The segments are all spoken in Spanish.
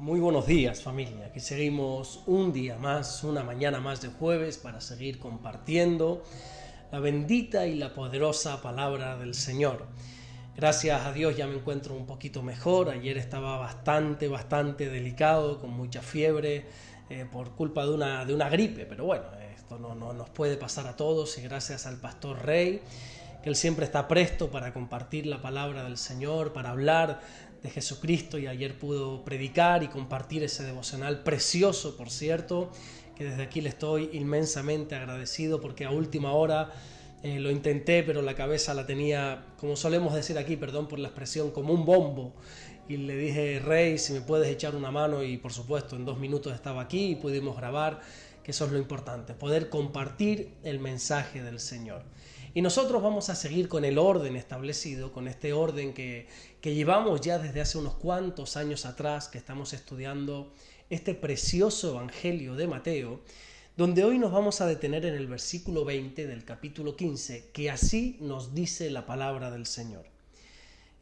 Muy buenos días, familia. Aquí seguimos un día más, una mañana más de jueves para seguir compartiendo la bendita y la poderosa palabra del Señor. Gracias a Dios ya me encuentro un poquito mejor. Ayer estaba bastante delicado, con mucha fiebre, por culpa de una gripe. Pero bueno, esto no nos puede pasar a todos y gracias al Pastor Rey, que Él siempre está presto para compartir la palabra del Señor, para hablar de Jesucristo, y ayer pudo predicar y compartir ese devocional precioso, por cierto, que desde aquí le estoy inmensamente agradecido porque a última hora lo intenté, pero la cabeza la tenía, como solemos decir aquí, perdón por la expresión, como un bombo, y le dije: Rey, si me puedes echar una mano, y por supuesto en 2 minutos estaba aquí y pudimos grabar, que eso es lo importante, poder compartir el mensaje del Señor. Y nosotros vamos a seguir con el orden establecido, con este orden que llevamos ya desde hace unos cuantos años atrás, que estamos estudiando este precioso Evangelio de Mateo, donde hoy nos vamos a detener en el versículo 20 del capítulo 15, que así nos dice la palabra del Señor.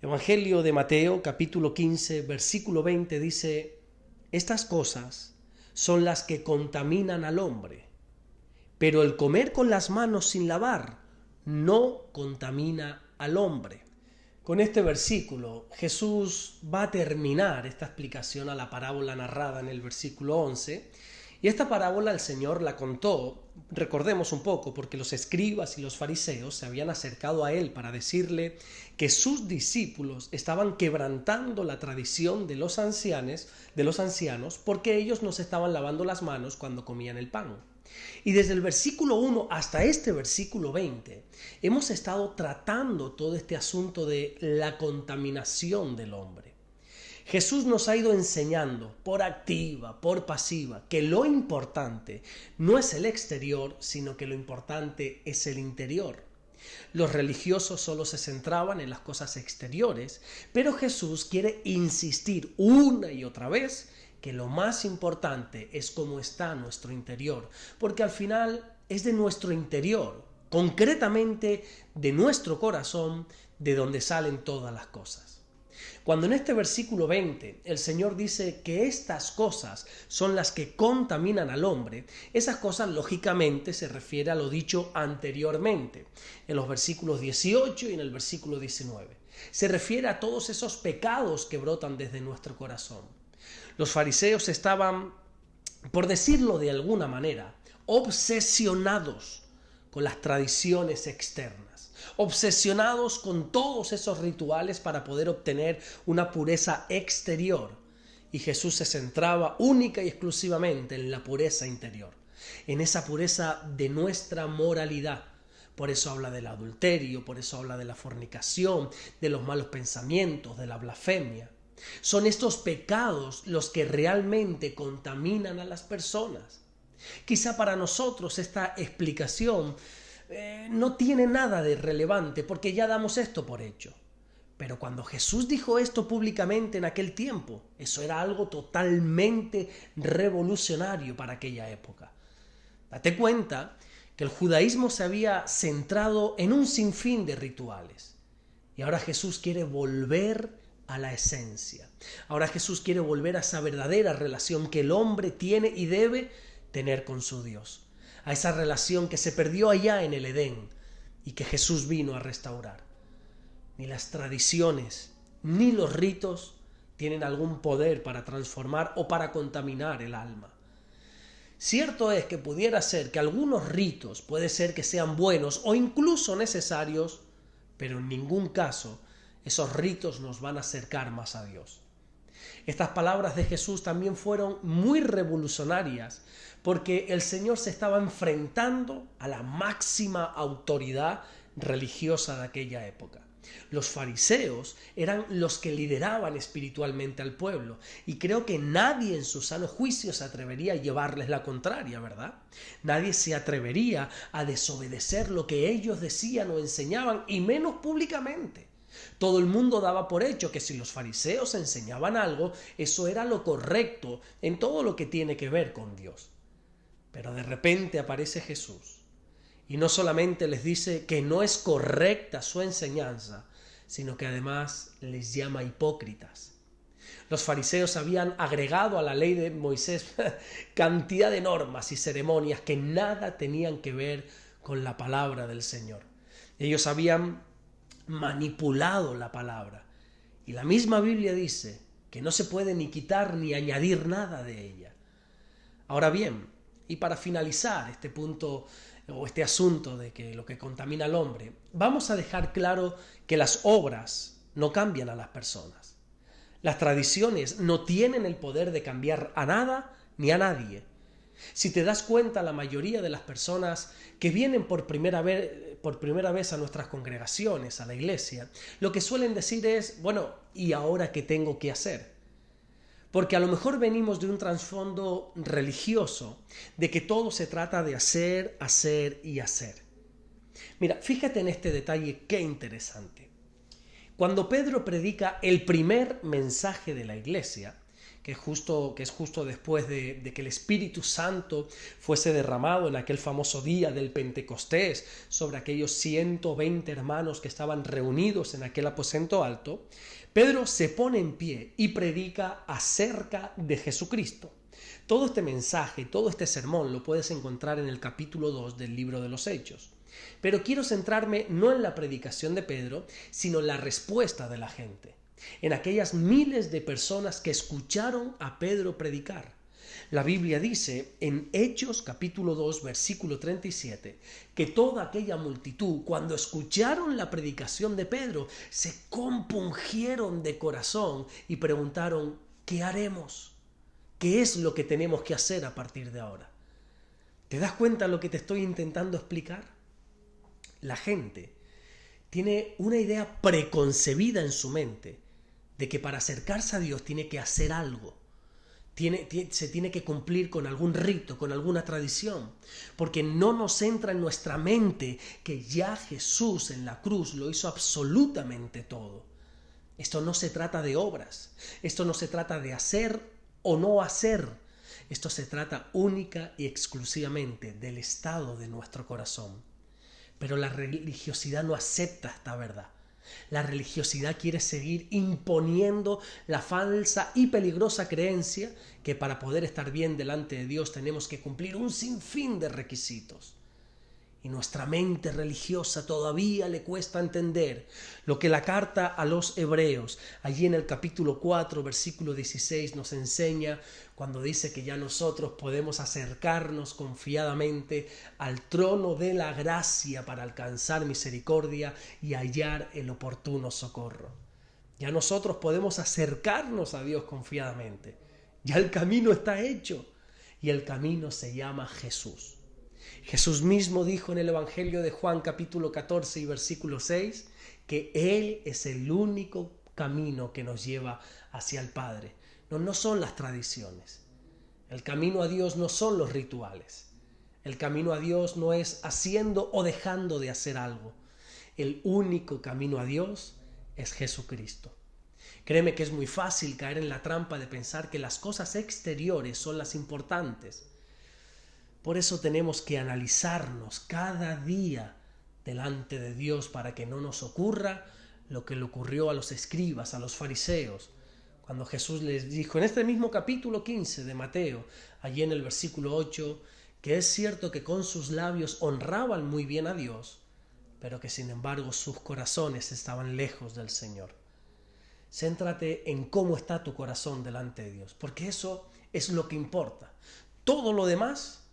Evangelio de Mateo, capítulo 15, versículo 20 dice: estas cosas son las que contaminan al hombre, pero el comer con las manos sin lavar no contamina al hombre. Con este versículo Jesús va a terminar esta explicación a la parábola narrada en el versículo 11, y esta parábola el Señor la contó, recordemos un poco, porque los escribas y los fariseos se habían acercado a Él para decirle que sus discípulos estaban quebrantando la tradición de los ancianos, porque ellos no se estaban lavando las manos cuando comían el pan. Y desde el versículo 1 hasta este versículo 20 hemos estado tratando todo este asunto de la contaminación del hombre. Jesús nos ha ido enseñando por activa, por pasiva, que lo importante no es el exterior, sino que lo importante es el interior. Los religiosos solo se centraban en las cosas exteriores, pero Jesús quiere insistir una y otra vez que lo más importante es cómo está nuestro interior, porque al final es de nuestro interior, concretamente de nuestro corazón, de donde salen todas las cosas. Cuando en este versículo 20 el Señor dice que estas cosas son las que contaminan al hombre, esas cosas lógicamente se refiere a lo dicho anteriormente, en los versículos 18 y en el versículo 19. Se refiere a todos esos pecados que brotan desde nuestro corazón. Los fariseos estaban, por decirlo de alguna manera, obsesionados con las tradiciones externas, obsesionados con todos esos rituales para poder obtener una pureza exterior. Y Jesús se centraba única y exclusivamente en la pureza interior, en esa pureza de nuestra moralidad. Por eso habla del adulterio, por eso habla de la fornicación, de los malos pensamientos, de la blasfemia. Son estos pecados los que realmente contaminan a las personas. Quizá para nosotros esta explicación no tiene nada de relevante porque ya damos esto por hecho. Pero cuando Jesús dijo esto públicamente en aquel tiempo, eso era algo totalmente revolucionario para aquella época. Date cuenta que el judaísmo se había centrado en un sinfín de rituales. Y ahora Jesús quiere volver a la esencia. Ahora Jesús quiere volver a esa verdadera relación que el hombre tiene y debe tener con su Dios. A esa relación que se perdió allá en el Edén y que Jesús vino a restaurar. Ni las tradiciones ni los ritos tienen algún poder para transformar o para contaminar el alma. Cierto es que pudiera ser que algunos ritos puede ser que sean buenos o incluso necesarios, pero en ningún caso esos ritos nos van a acercar más a Dios. Estas palabras de Jesús también fueron muy revolucionarias porque el Señor se estaba enfrentando a la máxima autoridad religiosa de aquella época. Los fariseos eran los que lideraban espiritualmente al pueblo y creo que nadie en su sano juicio se atrevería a llevarles la contraria, ¿verdad? Nadie se atrevería a desobedecer lo que ellos decían o enseñaban, y menos públicamente. Todo el mundo daba por hecho que si los fariseos enseñaban algo, eso era lo correcto en todo lo que tiene que ver con Dios. Pero de repente aparece Jesús y no solamente les dice que no es correcta su enseñanza, sino que además les llama hipócritas. Los fariseos habían agregado a la ley de Moisés cantidad de normas y ceremonias que nada tenían que ver con la palabra del Señor. Ellos habían manipulado la palabra. Y la misma Biblia dice que no se puede ni quitar ni añadir nada de ella. Ahora bien, y para finalizar este punto o este asunto de que lo que contamina al hombre, vamos a dejar claro que las obras no cambian a las personas. Las tradiciones no tienen el poder de cambiar a nada ni a nadie. Si te das cuenta, la mayoría de las personas que vienen por primera vez a nuestras congregaciones, a la iglesia, lo que suelen decir es, bueno, ¿y ahora qué tengo que hacer? Porque a lo mejor venimos de un trasfondo religioso, de que todo se trata de hacer, hacer y hacer. Mira, fíjate en este detalle, qué interesante. Cuando Pedro predica el primer mensaje de la iglesia, que es justo después de que el Espíritu Santo fuese derramado en aquel famoso día del Pentecostés sobre aquellos 120 hermanos que estaban reunidos en aquel aposento alto, Pedro se pone en pie y predica acerca de Jesucristo. Todo este mensaje, todo este sermón lo puedes encontrar en el capítulo 2 del libro de los Hechos. Pero quiero centrarme no en la predicación de Pedro, sino en la respuesta de la gente, en aquellas miles de personas que escucharon a Pedro predicar. La Biblia dice en Hechos capítulo 2 versículo 37 que toda aquella multitud, cuando escucharon la predicación de Pedro, se compungieron de corazón y preguntaron: ¿qué haremos? ¿Qué es lo que tenemos que hacer a partir de ahora? ¿Te das cuenta lo que te estoy intentando explicar? La gente tiene una idea preconcebida en su mente de que para acercarse a Dios tiene que hacer algo, se tiene que cumplir con algún rito, con alguna tradición, porque no nos entra en nuestra mente que ya Jesús en la cruz lo hizo absolutamente todo. Esto no se trata de obras, esto no se trata de hacer o no hacer, esto se trata única y exclusivamente del estado de nuestro corazón. Pero la religiosidad no acepta esta verdad. La religiosidad quiere seguir imponiendo la falsa y peligrosa creencia que para poder estar bien delante de Dios tenemos que cumplir un sinfín de requisitos. Y nuestra mente religiosa todavía le cuesta entender lo que la carta a los Hebreos, allí en el capítulo 4, versículo 16, nos enseña cuando dice que ya nosotros podemos acercarnos confiadamente al trono de la gracia para alcanzar misericordia y hallar el oportuno socorro. Ya nosotros podemos acercarnos a Dios confiadamente. Ya el camino está hecho y el camino se llama Jesús. Jesús mismo dijo en el Evangelio de Juan capítulo 14 y versículo 6 que Él es el único camino que nos lleva hacia el Padre. No son las tradiciones. El camino a Dios no son los rituales. El camino a Dios no es haciendo o dejando de hacer algo. El único camino a Dios es Jesucristo. Créeme que es muy fácil caer en la trampa de pensar que las cosas exteriores son las importantes. Por eso tenemos que analizarnos cada día delante de Dios para que no nos ocurra lo que le ocurrió a los escribas, a los fariseos, cuando Jesús les dijo en este mismo capítulo 15 de Mateo, allí en el versículo 8, que es cierto que con sus labios honraban muy bien a Dios, pero que sin embargo sus corazones estaban lejos del Señor. Céntrate en cómo está tu corazón delante de Dios, porque eso es lo que importa. Todo lo demás,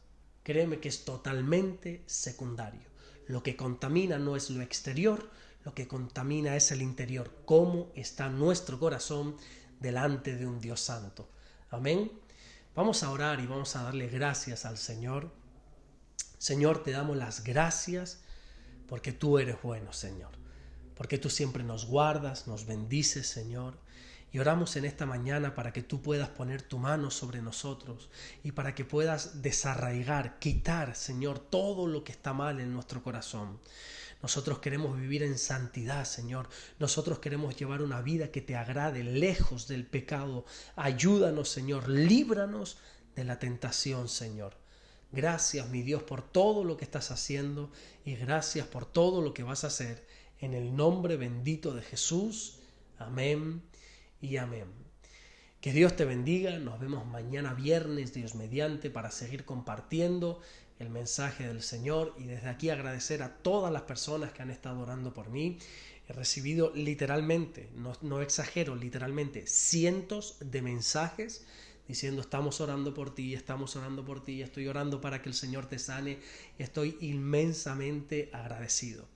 créeme que es totalmente secundario. Lo que contamina no es lo exterior, lo que contamina es el interior. Cómo está nuestro corazón delante de un Dios santo. Amén. Vamos a orar y vamos a darle gracias al Señor. Señor, te damos las gracias porque tú eres bueno, Señor. Porque tú siempre nos guardas, nos bendices, Señor. Y oramos en esta mañana para que tú puedas poner tu mano sobre nosotros y para que puedas desarraigar, quitar, Señor, todo lo que está mal en nuestro corazón. Nosotros queremos vivir en santidad, Señor. Nosotros queremos llevar una vida que te agrade, lejos del pecado. Ayúdanos, Señor. Líbranos de la tentación, Señor. Gracias, mi Dios, por todo lo que estás haciendo y gracias por todo lo que vas a hacer. En el nombre bendito de Jesús. Amén y amén. Que Dios te bendiga, nos vemos mañana viernes, Dios mediante, para seguir compartiendo el mensaje del Señor, y desde aquí agradecer a todas las personas que han estado orando por mí. He recibido literalmente, no exagero, literalmente cientos de mensajes diciendo: estamos orando por ti, estamos orando por ti, estoy orando para que el Señor te sane. Estoy inmensamente agradecido.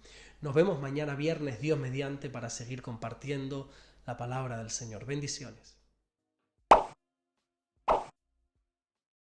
Nos vemos mañana viernes, Dios mediante, para seguir compartiendo la palabra del Señor. Bendiciones.